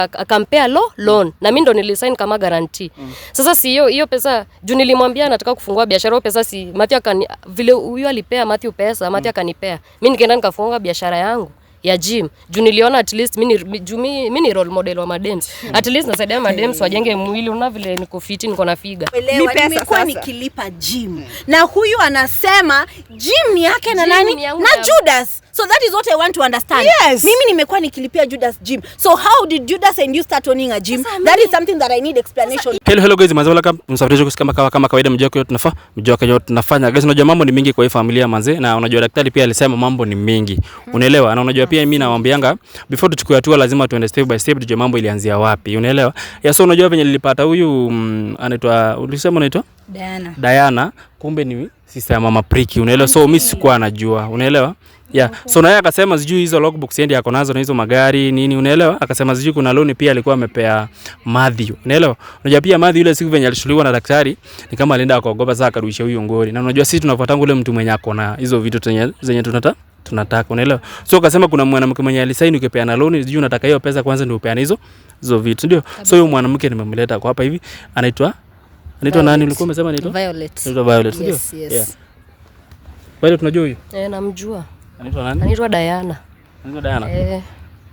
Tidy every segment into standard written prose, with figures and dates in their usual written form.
akampea loan na mimi ndo nilisign kama guarantee. Sasa si hiyo pesa juu nilimwambia nataka kufungua biashara, hiyo pesa si Matthew vile huyo alipea Matthew pesa, Matthew akanipea. Mimi nikaenda nikafungua biashara yangu ya gym. Juu niliona at least mimi ni role model wa madems. At least nasaidia madems wajenge mwili, una vile niko fit, niko na figa. Nimekuwa nikilipa gym. Na huyu anasema gym ni yake na nani? Na Judas. So that is what I want to understand. Yes. Mimi nimekuwa nikilipia Judas gym. So how did Judas and you start owning a gym? That is something that I need explanation. Hello guys, mazao kama msafirisho kama kawaida, mjua tunafanya guys. Unajua mambo ni mingi kwa hii familia manze, na unajua daktari pia alisema mambo ni mingi. Unaelewa? Na unajua pia mimi nawaambianga before tuchukue hatua lazima tuende step by step, tujue mambo ilianzia wapi. Unaelewa? So unajua venye nilipata huyu anaitwa, ulisema anaitwa Diana, kumbe ni sister ya mama Priki. Unaelewa? So mimi sikuwa najua. Unaelewa? So naye akasema sijui hizo logbooks yeye yako nazo na hizo magari nini, unaelewa? Akasema sijui kuna loan pia alikuwa amepea Matthew. Unaelewa? Unajua pia Matthew ile siku venye alishuliwa na daktari ni kama alienda akaogopa sasa akarudisha huyo ngori. Na unajua sisi tunafuata ule mtu mwenye ako na hizo vitu zenye tunataka, unaelewa? So akasema kuna mwanamke mwenye alisaini ukipeana loan sijui unataka hiyo pesa kwanza ndio upeane hizo vitu, ndio. So huyo mwanamke nimemleta kwa hapa hivi, anaitwa nani ulikuwa umesema anaitwa? Violet. Ndio. Yes. Violet unajua huyo? Namjua. Anaitwa nani? Anaitwa Diana.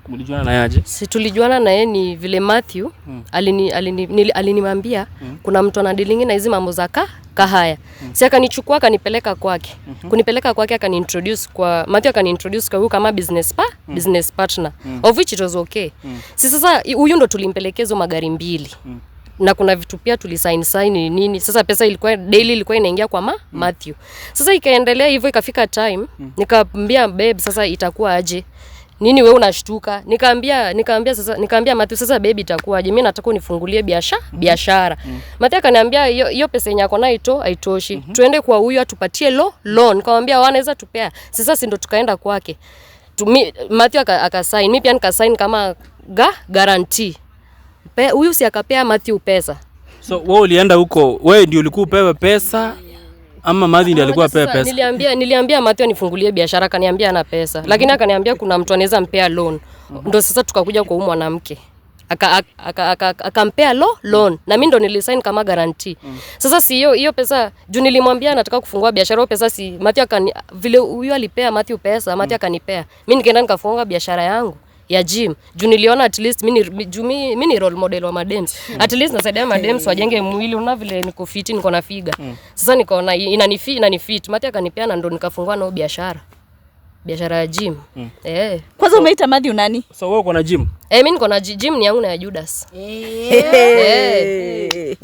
Mlijuana naye aje? Si tulijuana na yeye ni vile Matthew alinimwambia kuna mtu anadealing na hizo mambo za kahaya. Si akanichukua akanipeleka kwake. Kunipeleka kwake akaniintroduce kwa Matthew, akaniintroduce kwa huyu kama business partner. Of which it was okay. Si sasa huyu ndo tulimpelekezo magari 2. Na kuna vitu pia tulisign nini. Sasa pesa ilikuwa daily ilikuwa inaingia kwa Matthew. Sasa ikaendelea hivyo, ikafika time nikamwambia babe, sasa itakuwa aje? Nini wewe unashtuka? Nikaambia Matthew, sasa babe itakuwa aje? Mimi nataka unifungulie biashara. Matthew akaniambia hiyo pesa yenye yako nayo haitoshi. Tuende kwa huyu atupatie loan. Nikamwambia wanaweza tupea. Sasa si ndo tukaenda kwake. Matthew akasign, mimi pia nikasign kama guarantee. Huyu si akapea Matthew pesa. So wewe ulienda huko, wewe ndio ulikuwa upewe pesa ama Matthew ndiye alikuwa apewe pesa? Niliambia Matthew anifungulie biashara, akaniambia ana pesa. Lakini akaniambia kuna mtu anaweza mpea loan. Ndio sasa tukakuja kwa huyu mwanamke. Akampea loan na mimi ndo nilisign kama guarantee. Sasa si hiyo pesa juu nilimwambia nataka kufungua biashara, hiyo pesa si Matthew vile huyo alipea Matthew pesa, Matthew akanipea. Mimi nikaenda nikafungua biashara yangu ya gym. Juu niliona at least mimi ni role model wa madems. At least nasaidia madems wajenge mwili, una vile niko fit, niko na figa. Sasa nikaona inanifit. Matthew akanipea na ndo nikafungua nao biashara ya gym. Kwanza umeita Matthew nani? So wewe uko na gym? Mimi niko na gym ni yangu na ya Judas.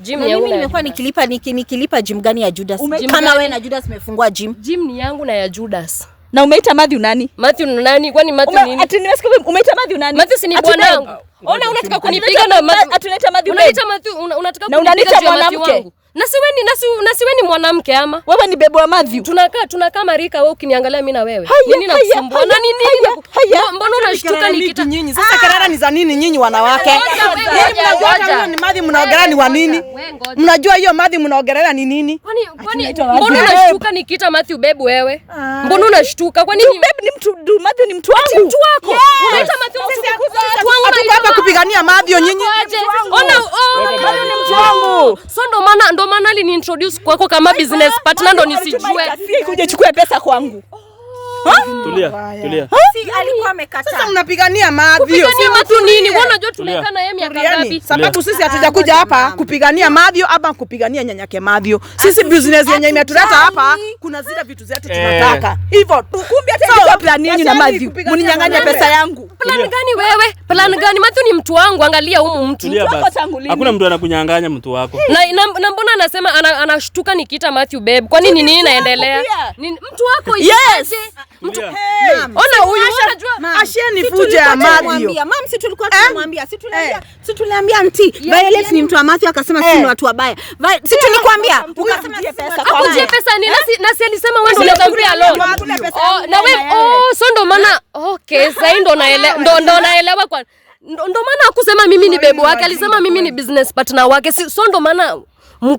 Gym ni yangu. Mimi nimekuwa nikilipa gym gani ya Judas? Kama wewe na Judas umefungua gym? Gym ni yangu na ya Judas. Na umeita Matthew nani? Matthew nani? Kwani Matthew nini? Ati nimesikia umeita Matthew nani? Matthew si ni bwanangu. Ona unataka kunipiga na Matthew. Atuleta Matthew. Unaita Matthew, unataka kunipiga na mwanamke. Na siwe ni mwanamke ama? Wewe ni bebe wa Matthew. Tunakaa marika, wewe ukiniangalia mimi na wewe. Nini nakusumbua? Na nini? Mbona unashtuka nikita? Nyinyi sasa karara ni za nini nyinyi wanawake? Mnajua ni Matthew mnaogelea ni wa nini? Mnajua hiyo Matthew mnaogelea ni nini? Kwani mbona unashtuka nikita Matthew babe wewe? Mbona unashtuka? Kwani babe ni mtu Matthew ni mtu wangu. Mtu wako. Unaita Matthew wangu na hapa kupigania Matthew nyinyi. Ona Matthew ni mtu wangu. So ndo maana alini introduce kwako kama business partner ndo nisijue. Kuja chukua pesa kwangu. Tulia. Si alikuwa amekataa. Sasa mnapigania Matthew. Kupigania Matthew nini? Wewe unajua tumekaa na yeye miaka ngapi? Sababu sisi hatujakuja hapa kupigania Matthew ama kupigania nyanyake Matthew. Sisi business yenye imetuleta hapa kuna zile vitu zetu tunataka. Hivyo tukumbe hata hiyo plan yenu na Matthew. Mninyang'anya pesa yangu. Plan gani wewe? Plan gani? Matthew ni mtu wangu, angalia huyu mtu. Hakuna mtu anakunyang'anya mtu wako. Na mbona anasema anashtuka nikiita Matthew babe? Kwa nini inaendelea? Mtu wako yes. Ona huyu unajua asheni fuje ya Matthew. Mama si tulikuwa tunamwambia, si tuliambia auntie Violet ni mtu wa Matthew akasema sisi ni watu wabaya. Si tulikwambia ukasema pesa kwa akuje pesa ni nasi alisema wewe ndio unatampea loan. Na wewe so ndo maana okay sasa ndo naelewa kwa ndo maana hakusema mimi ni babe wake, alisema mimi ni business partner wake. So ndo maana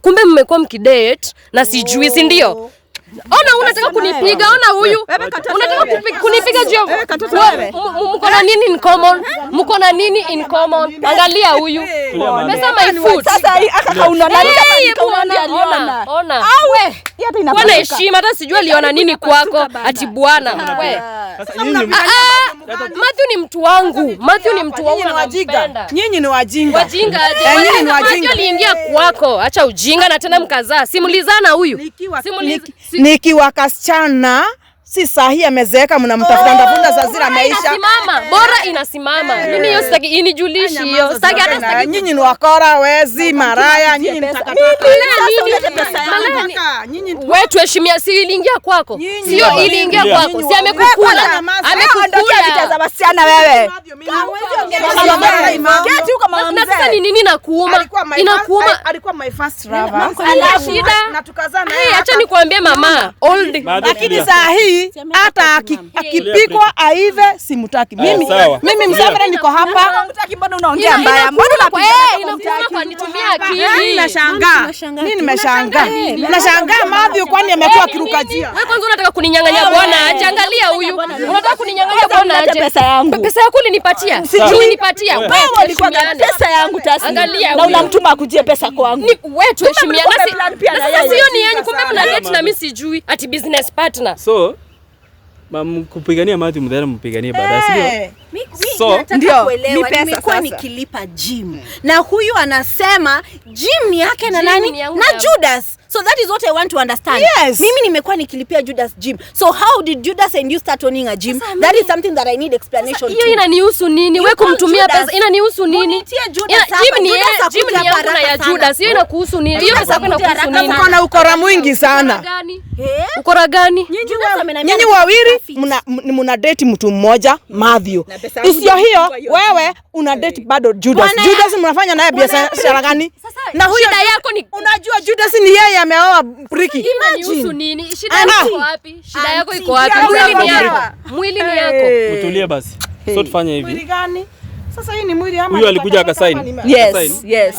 kumbe mmekuwa mkidate na sijui, si ndio? Ona unataka kunipiga, ona huyu. Unataka kunipiga juu. Mko na nini in common? Mko na nini in common? Angalia huyu. Pesa my food. Sasa aka unaona ona. Bwana heshima, hata sijui aliona nini kwako ati bwana. Wewe. Matthew ni mtu wangu. Matthew ni mtu wangu na wajinga. Nyinyi ni wajinga. Wajinga aje? Nyinyi ni wajinga. Aliingia kwako. Acha ujinga na tena mkazaa. Simulizana huyu. Nikiwa kasichana si sahi amezeeka mnamtafuta za zira maisha. Inasimama. Bora inasimama. Mimi hiyo sitaki inijulishi hiyo. Sitaki hata sitaki. Nyinyi ni wakora, wezi, maraya, nyinyi mtakatifu. Wewe tuheshimia, si iliingia kwako. Sio iliingia kwako. Si amekukula. Amekukula. Viteza wasichana wewe. Keti huko mama mzee. Sasa ni nini nakuuma? Inakuuma. Alikuwa my first lover. Ana shida. Na tukazana. Acha nikwambie mama. Old. Lakini saa hii hata akipikwa aive simutaki. Mimi msafara niko hapa. Hamtaki, mbona unaongea mbaya? Mbona inakuuma kwa nitumia akili? Nashangaa. Mimi nimeshangaa. Nashangaa Matthew kwani amekuwa kiruka njia. Wewe kwanza unataka kuninyang'anya bwana aje? Angalia huyu. Unataka kuninyang'anya bwana aje? Pesa yangu. Pesa yako ulinipatia. Sijui nipatia. Wewe ulikuwa pesa yangu tasni. Angalia na unamtuma akujie pesa kwangu. Wewe tuheshimiane. Sasa sio ni yenyu, kumbe mna date na mimi sijui ati business partner. So kupigania Matthew mdhara mpiganie baadaye, sio? So ndio nimekuwa nikilipa gym na huyu anasema gym ni yake na nani na Judas. So that is what I want to understand. Yes. Mimi nimekuwa nikilipia Judas gym. So how did Judas and you start owning a gym? That is something that I need explanation to. Hiyo inanihusu nini? Wewe kumtumia pesa inanihusu nini? Gym ni yangu na ya Judas. Hiyo inakuhusu nini? Hiyo pesa yako inakuhusu nini? Uko na ukora mwingi sana. Ukora gani? Nyinyi wawili mna date mtu mmoja Matthew. Sio hiyo wewe una date bado Judas. Judas mnafanya naye biashara gani? Na huyo shida yako ni unajua Judas ni yeye ameoa Briki. Imanihusu nini? Shida yako wapi? Shida yako iko wapi? Mwili ni yako. Mwili ni yako. Utulie basi. So tufanye hivi. Mwili gani? Sasa hii ni mwili ama huyo alikuja akasign? Yes.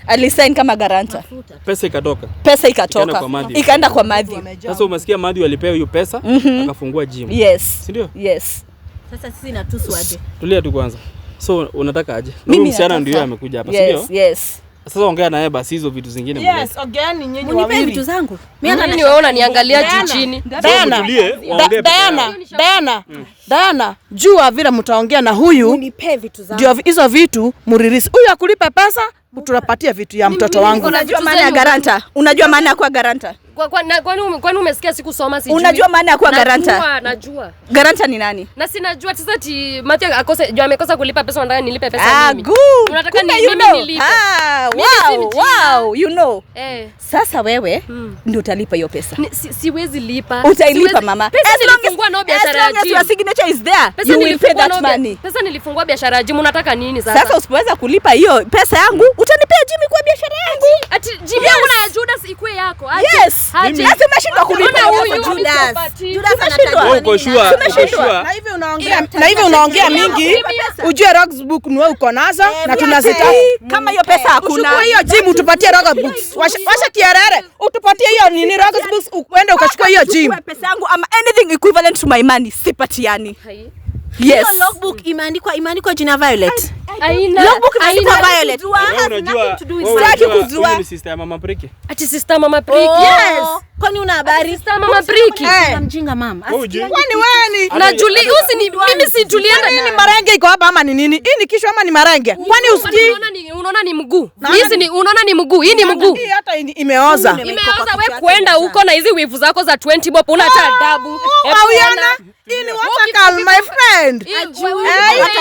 Alisign kama guarantor. Pesa ikatoka. Pesa ikatoka. Ikaenda kwa Matthew. Sasa umesikia Matthew alipewa hiyo pesa akafungua gym. Yes. Si ndio? Yes. Sasa sisi natusu aje? Tulia tu kwanza. So unataka aje? Mimi msichana ndio amekuja hapa, si ndio? Yes. Sasa ongea naye basi hizo vitu zingine mbele. Yes, ongeani nyinyi wawili. Unipe vitu zangu. Mimi hata ni wewe unaniangalia juu chini. Diana, jua vile mtaongea na huyu. Unipe vitu zangu. Ndio hizo vitu muririsi. Huyu akulipa pesa, tunapatia vitu ya mtoto wangu. Unajua maana ya guarantor? Unajua maana ya kuwa guarantor? Kwani umesikia siku soma sijui. Unajua maana ya kuwa guarantor? Najua. Guarantor ni nani? Na sinajua sasa ati Matthew akose jua amekosa kulipa pesa, nataka nilipe pesa mimi. Unataka mimi nilipe. Wow, you know. Sasa wewe ndio utalipa hiyo pesa. Siwezi lipa. Utailipa mama. Pesa nilifungua nao biashara ya gym. Your signature is there. You will pay that money. Pesa nilifungua biashara ya gym, unataka nini sasa? Sasa usipoweza kulipa hiyo pesa yangu, utanipea gym kwa biashara yangu. Ati gym yangu na ya Judas ikue yako. Yes. Sasa umeshindwa kulipa huyu Judas anataka. Uko sure. Na hivi unaongea mingi. Ujue Rocksbook ni wewe uko nazo na tunazitaka. Kama hiyo pesa hakuna. Uchukue hiyo gym utupatie Rocksbooks. Washa kierere. Utupatie hiyo nini Rocksbooks uende ukachukua hiyo gym. Pesa yangu ama anything equivalent to my money sipatiani. Yes. Logbook imeandikwa jina Violet. Logbook imeandikwa Violet. Unajua sitaki kujua. Huyu ni sister ya Mama Priki. Ati sister Mama Priki. Yes. Kwani una habari? Sister Mama Priki. Mjinga mama. Kwani wewe ni? Na Julie ni mimi si Juliana. Nini marenge iko hapa ama ni nini? Hii ni kichwa ama ni marenge? Kwani usikii? Unaona ni mguu. Hizi ni unaona ni mguu. Hii ni mguu. Hii hata imeoza. Imeoza wewe kwenda huko na hizi wivu zako za 20 bob una hata adabu. Hauiona? Hii ni water call my friend.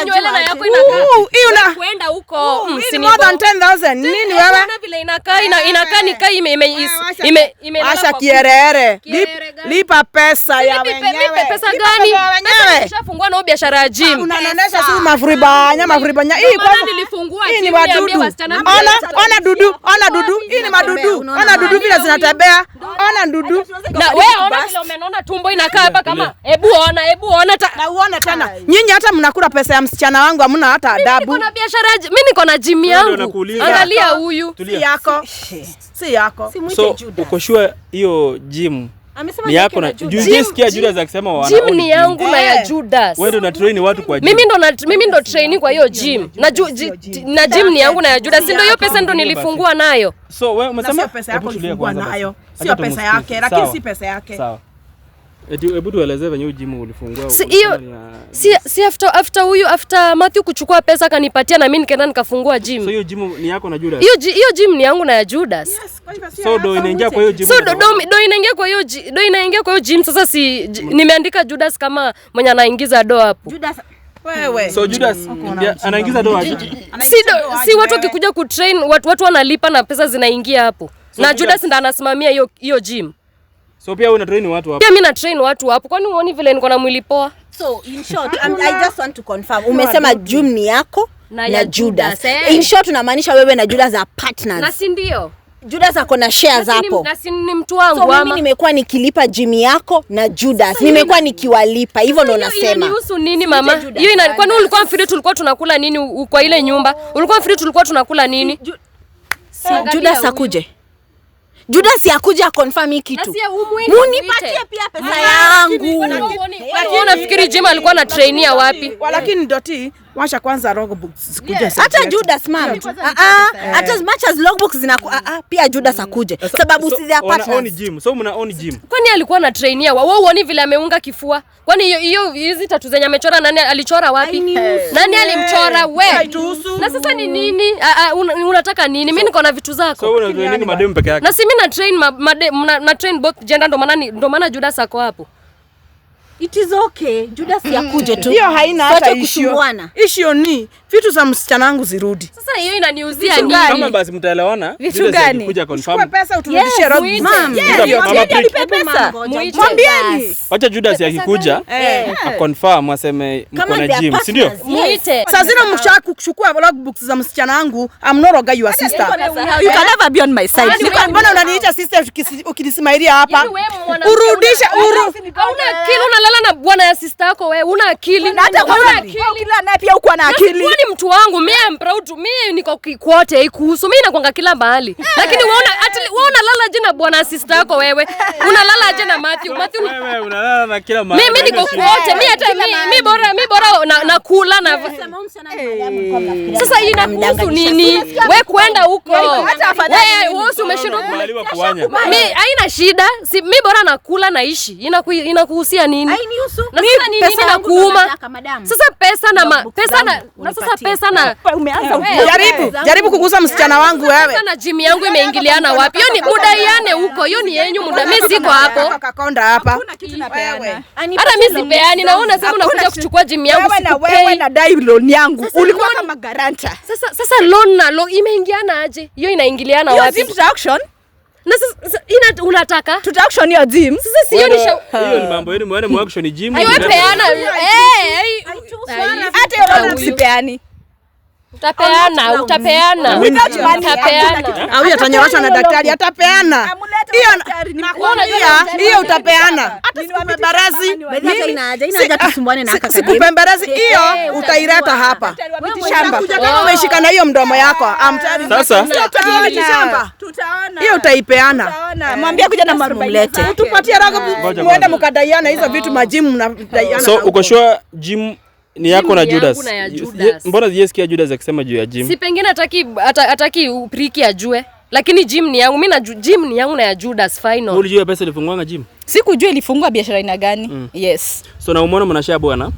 Nywele na yako inakaa. Kwenda huko. Ni more than 10,000. Nini wewe? Unaona vile inakaa ni kai ime Asha kierere. Lipa pesa ya wenyewe. Lipa pesa gani? Pesa nishafungua na biashara ya gym. Unaonesha si mafuribanya. Hii kwanza nilifungua hii ni wadudu. Ona dudu. Hii ni madudu. Ona dudu vile zinatembea. Ona dudu. Na wewe ona vile umeona tumbo inakaa hapa kama hebu ona na uone tena. Nyinyi hata mnakula pesa ya msichana wangu hamna hata adabu. Mimi niko na biashara, mimi niko na gym yangu. Angalia huyu. Si yako. So uko sure hiyo gym Amesema ni yako na sikia Judas akisema wana gym ni yangu na ya Judas. Wewe ndo na train watu kwa gym. Mimi ndo trainee kwa hiyo gym. Na gym ni yangu na ya Judas. Ndio hiyo pesa ndo nilifungua nayo. So wewe umesema pesa yako ulifungua nayo. Sio pesa yake, lakini si pesa yake. Sawa. Hebu tueleze venye gym ulifungua. Si after Matthew kuchukua pesa kanipatia na mimi nikaenda nikafungua gym. So hiyo gym ni yako na Judas. Hiyo gym ni yangu na ya Judas. So do inaingia kwa hiyo gym. So do inaingia kwa hiyo gym. Sasa nimeandika Judas kama mwenye anaingiza do hapo. Judas wewe. So Judas anaingiza do aje? Si watu wakikuja kutrain watu wanalipa na pesa zinaingia hapo. Na Judas ndo anasimamia hiyo gym. So pia una train watu hapo. Pia mimi na train watu hapo. Kwani uone vile niko na mwili poa? So in short, I just want to confirm. Umesema gym ni yako na Judas. In short unamaanisha wewe na Judas are partners. Na si ndio? Judas ako na shares hapo. Na si ni mtu wangu ama. So mimi nimekuwa nikilipa gym yako na Judas. Nimekuwa nikiwalipa. Hivyo ndo nasema. Hiyo inahusu nini mama? Hiyo kwani ulikuwa free tulikuwa tunakula nini kwa ile nyumba? Ulikuwa free tulikuwa tunakula nini? Judas akuje. Judas yakuja confirm hii kitu. Munipatie pia pesa yangu. Lakini unafikiri Jim alikuwa ana trainia wapi? Lakini Doti washa kwanza logbooks kuja. Hata Judas ma'am. Hata as much as logbooks pia Judas akuje. Sababu si their partners. So mna own gym. Kwani alikuwa ana trainia? Wewe uone vile ameunga kifua. Kwani hiyo hizi tatu zenye amechora nani alichora wapi? Nani alimchora wewe? Na sasa ni nini? Unataka nini? Mimi niko na vitu zako. So una nini madem peke yake? Na si mimi na train na train both gender ndo maana Judas ako hapo. It is okay. Judas yakuje tu. Hiyo haina hata issue ni vitu za msichana wangu zirudi. Sasa hiyo inaniuzia nini? Kama basi mtaelewana. Judas akikuja confirm. Chukua pesa uturudishie road. Mama, alipe pesa. Mwambieni. Wacha Judas akikuja confirm aseme mko na gym, si ndio? Muite. Sasa zina mshaka kuchukua logbooks za msichana wangu. I'm no longer your sister. You can never be on my side. Mbona unaniita sister ukinismailia hapa? Urudisha Hauna akili, unalala na bwana ya sister yako wewe. Una akili. Hata una akili. Kila naye pia uko na akili. Wewe ni mtu wangu, mimi am proud to mimi niko kwote kuhusu mimi nakwanga kila mahali. Lakini wewe unalala je na bwana ya sister yako wewe? Unalala je na Matthew? Wewe unalala na kila mahali. Mimi niko kwote, mimi hata mimi bora nakula na sasa hii inakuhusu nini? Wewe kwenda huko. Wewe umeshindwa kumaliwa kuanya. Mimi haina shida. Si mimi bora nakula naishi. Inakuhusia nini? Na sasa ni nini nakuuma? Sasa pesa na umeanza jaribu kuguza msichana wangu wewe. Pesa na gym yangu imeingiliana wapi? Hiyo ni mudaiane huko. Hiyo ni yenyu muda. Mimi siko hapo. Kakonda hapa. Hakuna kitu napeana. Hata mimi sipeani. Naona sasa unakuja kuchukua gym yangu. Wewe na dai loan yangu. Ulikuwa kama garanta. Sasa loan na loan imeingiana aje? Hiyo inaingiliana wapi? Hiyo gym auction. Na sasa unataka tuta auction hiyo gym. Sasa sio ni hiyo ni mambo yenu muone mu auction gym. Wewe peana. Hata hiyo usipeani. Utapeana. Au atanyorosha na daktari atapeana. Hiyo utapeana. Hata sikupembarazi. Inaja tusumbuane na kaka. Sikupembarazi hiyo utaileta hapa. Shamba. Kama umeshika na hiyo mdomo yako. Sasa shamba. Tutaona. Hiyo utaipeana. Mwambie kuja na marumlete. Tupatie raga muende mkadaiana hizo vitu majimu mnadaiana. So uko sure gym ni yako na Judas? Mbona yesikia Judas akisema juu ya gym? Si pengine hataki upriki ajue. Lakini gym ni yangu. Mimi na gym ni yangu na ya Judas final. Ulijua pesa ilifungwa gym? Sikujua ilifungwa biashara ina gani. Yes. So na umeona mnashare bwana?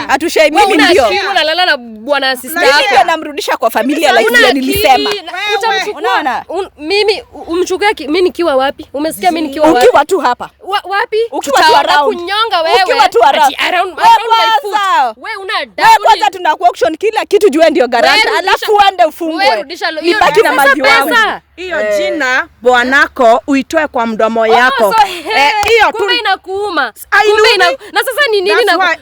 Atushare mimi ndio. Unalala na bwana sister yako. Mimi namrudisha kwa familia like vile nilisema. Unaona? Mimi umchukua mimi nikiwa wapi? Umesikia mimi nikiwa wapi? Ukiwa tu hapa. Wapi? Ukiwa tu around. Kunyonga wewe. Ukiwa tu around my foot. Wewe una damu. Kwanza tunaku auction kila kitu juu ndio garanta. Alafu uende ufungwe. Nibaki na maji wangu. Hiyo jina bwanako uitoe kwa mdomo yako. Hiyo tu inakuuma. Na sasa ni nini na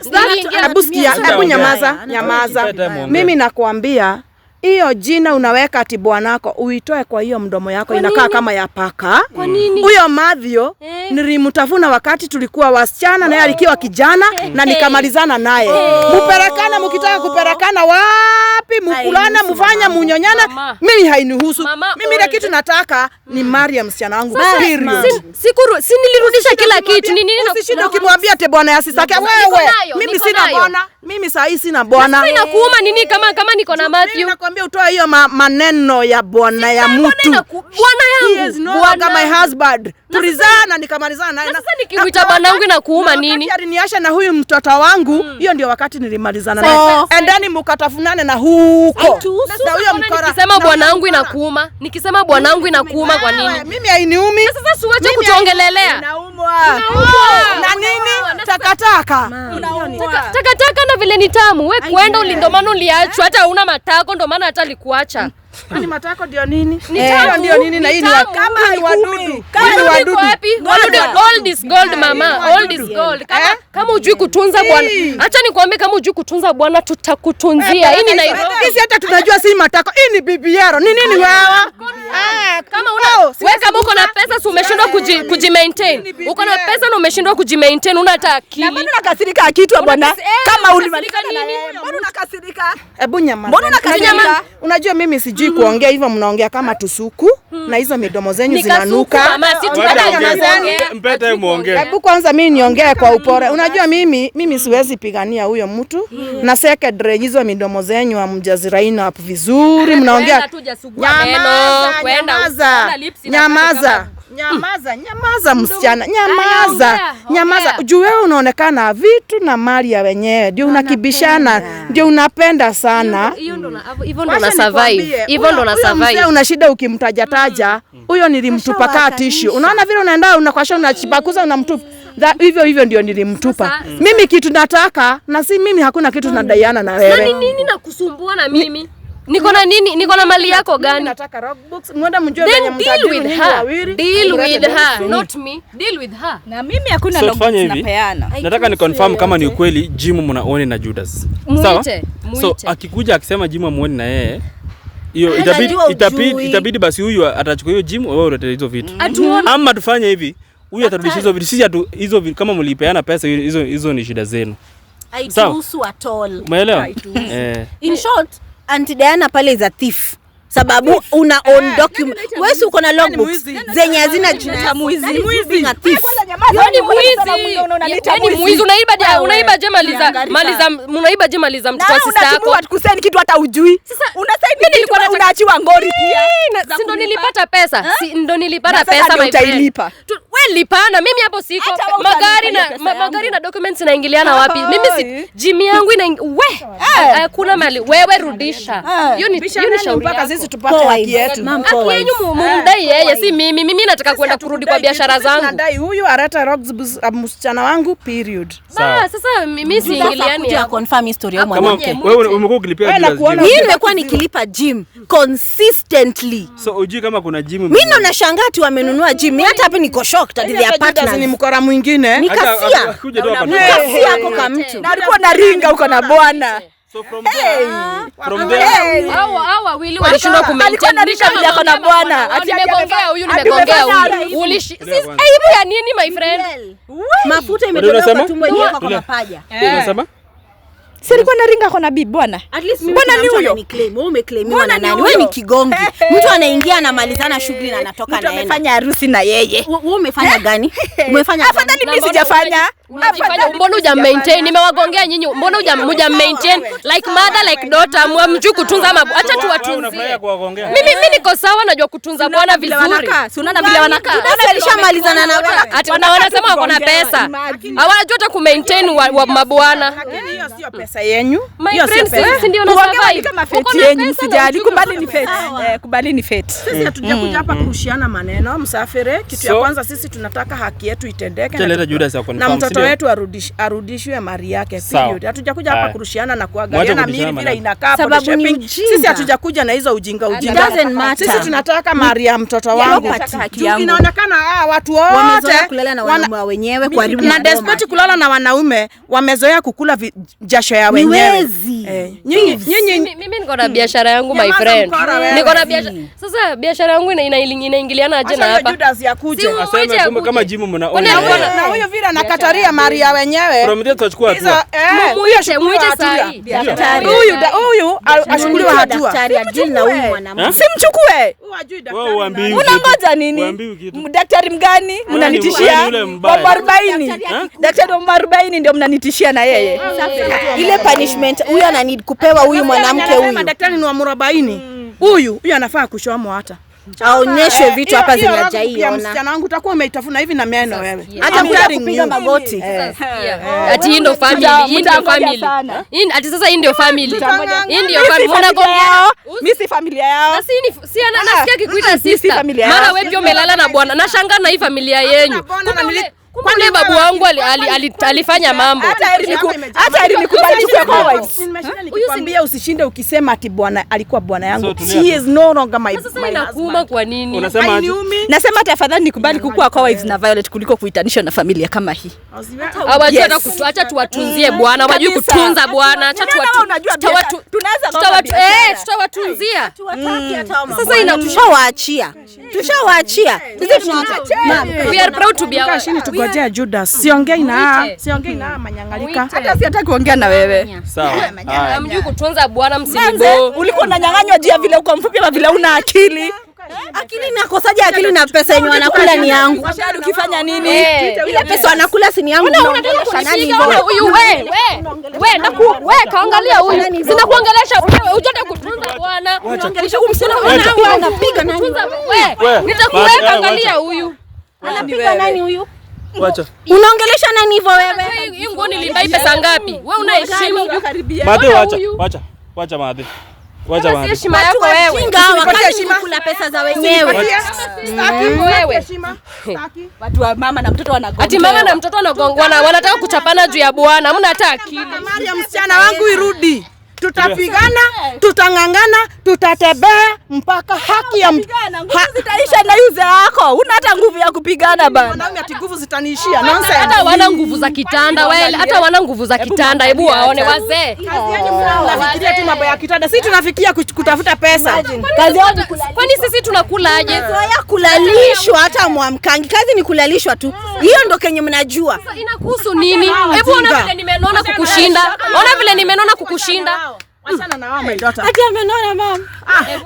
abusikia hebu nyamaza. Mimi nakwambia hiyo jina unaweka ati bwanako uitoe kwa hiyo mdomo yako inakaa kama ya paka. Kwa nini? Huyo Matthew nilimtafuna wakati tulikuwa wasichana na yeye alikuwa kijana na nikamalizana naye. Muperekana mkitaka kuperekana wapi mkulana mfanya munyonyana, mimi hainihusu. Mimi ile kitu nataka ni Maria msichana wangu. Si nilirudisha kila kitu. Ni nini usishinde ukimwambia te bwana ya sisake wewe. Mimi sina bwana. Mimi saa hii sina bwana. Sasa inakuuma nini kama niko na Matthew? Mimi nakwambia utoe hiyo maneno ya bwana ya mtu. Bwana yangu. Bwana my husband. Tulizana nikamalizana naye. Sasa nikimuita bwana wangu inakuuma nini? Wakati aliniacha na huyu mtoto wangu, hiyo ndio wakati nilimalizana naye. Endani mkatafunane na huko. Na huyo mkora. Nikisema bwana wangu inakuuma. Nikisema bwana wangu inakuuma kwa nini? Mimi hainiumi. Sasa siwache kutongelelea. Inaumwa. Na nini? Takataka. Takataka na vile ni tamu. Wewe kwenda ndio maana uliachwa, hata una matako ndio maana hata alikuacha. Ni matako ndio nini? Ndio nini na hii ni kama ni wadudu. Kama wadudu. Gold is gold mama. Gold is gold. Kama hujui kutunza bwana. Acha nikwambie kama hujui kutunza bwana tutakutunzia. Hii ni Nairobi. Sisi hata tunajua si matako. Hii ni bibi yaro. Ni nini wewe? Kama wewe kama uko na pesa si umeshindwa kujimaintain. Uko na pesa na umeshindwa kujimaintain, una hata akili. Na mbona unakasirika kitu bwana? Kama ulimaliza nini? Mbona unakasirika? Hebu nyamaza. Mbona unakasirika? Unajua mimi sijui kuongea hivyo, mnaongea kama tusuku na hizo midomo zenyu zinanuka. Mpete muongee. Hebu kwanza mimi niongee kwa upore. Unajua mimi siwezi pigania huyo mtu. Na secondary hizo midomo zenyu hamjaziraina hapo vizuri, mnaongea. Nyamaza msichana. Nyamaza. Juu wewe unaonekana vitu na mali ya wenyewe. Ndio unakibishana, ndio unapenda sana. Hivyo ndo na survive. Hivyo ndo na survive. Mzee una shida ukimtajataja. Huyo nilimtupa kaa tissue. Unaona vile unaenda unakwasha unachipakuza unamtupa. Hivyo ndio nilimtupa. Mimi kitu nataka na si mimi hakuna kitu tunadaiana na wewe. Na nini nakusumbua na mimi? Niko na nini? Niko na mali yako gani? Nataka rock books. Mwenda mjue venye mtajiri ni wawili. Deal with her, not me. Deal with her. Na mimi hakuna rock books napeana. Nataka ni confirm kama ni ukweli Jimo mnaone na Judas. Sawa? So akikuja akisema Jimo muone na yeye, hiyo itabidi basi huyu atachukua hiyo Jimo, wewe utaleta hizo vitu. Ama tufanye hivi, huyu atarudisha hizo vitu. Sisi hizo kama mlipeana pesa hizo ni shida zenu. Haituhusu at all. Umeelewa? In short, Auntie Diana pale is a thief. Sababu una own document. Wewe si uko na logbooks zenye hazina jina mwizi. Ni thief. Yaani mwizi unaiba je mali za mtoto wa sister yako. Hatukuseni kitu hata ujui. Unasaini nilikuwa unaachiwa ngori pia. Si ndo nilipata pesa. Si ndo nilipata pesa my friend. Wewe lipana, mimi hapo siko. Magari na documents inaingiliana wapi? Mimi si Jimmy yangu hakuna mali. Wewe rudisha. Hiyo ni shauri mpaka sisi tupate haki yetu. Haki yenu mumdai yeye, si mimi. Mimi nataka kwenda kurudi kwa biashara zangu. Nadai huyu arata rocks msichana wangu period. Sasa mimi siingiliani ya confirm history ya mwanamke. Wewe umekuwa ukilipia Judas. Mimi nimekuwa nikilipa gym consistently. So ujui kama kuna gym. Mimi ndo nashangaa tu wamenunua gym. Hata hapa niko shocked at their partners. Ni mkora mwingine. Nikasia kwa kama mtu. Na alikuwa na ringa uko na bwana. So from there hao wawili walishindwa kumaintain yako na bwana. Ati nimegongea huyu huyu. Aibu ya nini my friend? Mafuta imetoka kwa tumbo yako kwa mapaja. Unasema? Si alikuwa na ringa kwa nabii bwana. At least mbona ni huyo? Wewe umeclaimiwa na nani? Wewe ni kigongi. Mtu anaingia anamalizana shughuli na anatoka naenda. Mtu amefanya harusi na yeye. Wewe umefanya gani? Umefanya gani? Afadhali mimi sijafanya. Mbona huja maintain? Nimewagongea nyinyi. Mbona huja maintain like mother like daughter? Mjui kutunza ama acha tu watunzie. Mimi niko sawa, najua kutunza bwana vizuri. Si unaona vile wanakaa. Sasa alishamalizana na wewe. Ati wanasema wako na pesa. Hawajua hata kumaintain wa mabwana. Hiyo sio pesa yenyu. Hiyo sio pesa. Ndio na survive. Kama feti yenyu msijali, kubali ni feti. Kubali ni feti. Sisi hatujakuja hapa kurushiana maneno, msafiri. Kitu ya kwanza sisi tunataka haki yetu itendeke. Na mtoto wetu arudishwe mali yake period. Hatujakuja hapa kurushiana na kuangaliana mimi vile inakaa hapo shopping. Sisi hatujakuja na hizo ujinga. Sisi tunataka mali ya mtoto wangu. Inaonekana watu wote wamezoea kulala na wanaume wenyewe karibu na despite kulala na wanaume wamezoea kukula jasho ya wenyewe. Nyinyi niko na biashara yangu my friend. Niko na biashara. Sasa biashara yangu inaingiliana aje na hapa? Judas yakuje. Aseme kama jimu mnaona. Na huyo vile anakataria Maria wenyewe. From there tutachukua hatua. Muite sahi. Huyu ashughuliwe hatua. Daktari adili na huyu mwanamke. Simchukue. Wewe uambii. Unangoja nini? Daktari mgani? Mnanitishia? Wa 40. Daktari wa 40 ndio mnanitishia na yeye. Ile punishment huyu ana need kupewa huyu mwanamke huyu. Daktari ni wa 40. Huyu anafaa kushomwa hata. Aonyeshwe vitu hapa zinajaiona. Msichana wangu utakuwa umeitafuna hivi na meno wewe. Hata kupiga magoti. Ati hii ndio family, hii ndio family. Ati sasa hii ndio family. Hii ndio family. Mimi si familia yao. Na si nasikia kikuita sister. Mara wewe pia umelala na bwana. Nashangaa na hii familia yenu. Kwani babu wangu alifanya mambo. Hata nilikubali kwa wives. Nikwambia usishinde ukisema ati bwana alikuwa bwana yangu. She is no longer my sasa inakuuma kwa nini? Unasema aje? Nasema tafadhali nikubali kukua kwa wives na Violet kuliko kuitanisha na familia kama hii. Hawajui acha tuwatunzie bwana. Hawajui kutunza bwana. Acha tutawatunzia. Sasa tushawaachia. Sisi tunataka. We are proud to be our. Tugojea Judas. Siongei na manyangalika. Hata siataki kuongea na wewe. Sawa. Hamjui kutunza bwana msinibo. Ulikuwa unanyang'anywa jia vile uko mfupi ama vile una akili. Akili nakosaje? Akili na pesa yenye wanakula ni yangu. Washari ukifanya nini? Ile pesa wanakula si ni yangu. Unaongelesha nani hivyo? Huyu wewe kaangalia huyu. Sina kuongelesha wewe, ujote kutunza bwana. Unaongelesha huyu msichana anapiga nani? Wewe nitakuweka, angalia huyu. Anapiga nani huyu? Wacha. Unaongelesha nani hivyo wewe? Hii nguo nilibai pesa ngapi? Wewe unaheshimu? Madhe wacha Madhe. Wacha Madhe. Heshima yako wewe. Kinga wakati kula pesa za wenyewe. Wewe. Watu wa mama na mtoto wanagongana. Ati mama na mtoto wanagongana, wanataka kuchapana juu ya bwana. Hamna hata akili. Maria, msichana wangu irudi. Tutapigana, tutangangana, tutatembea mpaka haki ya zitaisha na yuze yako. Una hata nguvu ya kupigana bana. Mwanaume ati nguvu zitaniishia. Nonsense. Hata wana nguvu za kitanda wewe. Hata wana nguvu za kitanda. Hebu waone wazee. Tunafikiria tu mambo ya kitanda. Sisi tunafikia kutafuta pesa. Kazi yao kwani sisi tunakulaje? Zoea kulalishwa hata mwamkangi. Kazi ni kulalishwa tu. Hiyo ndo kenye mnajua. Inakuhusu nini? Hebu ona vile nimenona kukushinda. Ona vile nimenona kukushinda. Wachana na wao my daughter. Ati amenona mama.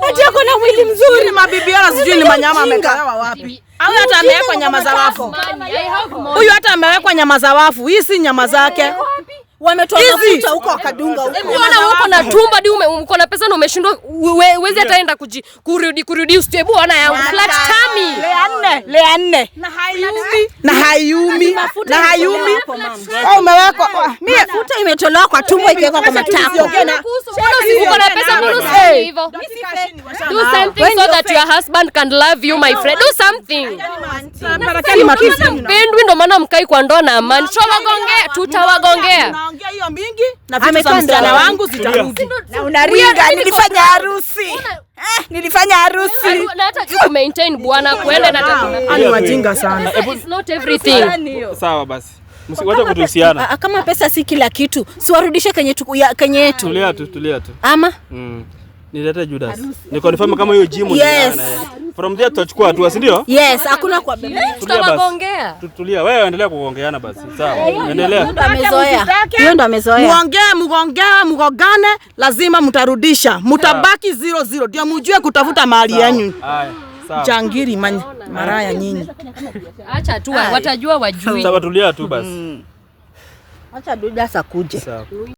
Ati ako na mwili mzuri. Ni mabibiana sijui ni manyama amekawa wapi. Au hata amewekwa nyama za wafu. Huyu hata amewekwa nyama za wafu. Hii si nyama zake. Wametoa mafuta huko wakadunga huko. Unaona uko na tumba di uko na pesa na umeshindwa uweze hata enda kurudi ustebu ona yangu flat tummy. Lea nne. Na hayumi. Au umewekwa. Mimi mafuta imetolewa kwa tumbo ikawekwa kwa matako. Uko na pesa mbona hivyo? Do something so that your husband can love you my friend. Do something. Pendwi ndo maana mkai kwa ndoa na amani. Tutawagongea. Naongea hiyo mingi na vitu za msichana wangu zitarudi. Na unaringa nilifanya harusi. Na hata tu maintain bwana kuenda na tatu. Ani wajinga sana. It's not everything. Sawa basi. Msiwache kutusiana. Kama pesa si kila kitu, siwarudishe kenye yetu. Tulia tu. Ama? Nilete Judas. Ni confirm kama hiyo gym yes. From there tutachukua hatua, si ndio? Yes, hakuna kwa bibi. Tutawagongea. Tulia, wewe endelea kuongeana basi. Sawa. Endelea. Hiyo ndo amezoea. Mugongane, lazima mtarudisha. Mtabaki 0-0. Ndio mjue kutafuta mali yenu. Haya. Sawa. Jangiri maraya nyinyi. Acha tu watajua wajui. Sawa, tulia tu basi. Acha Judas akuje. Sawa.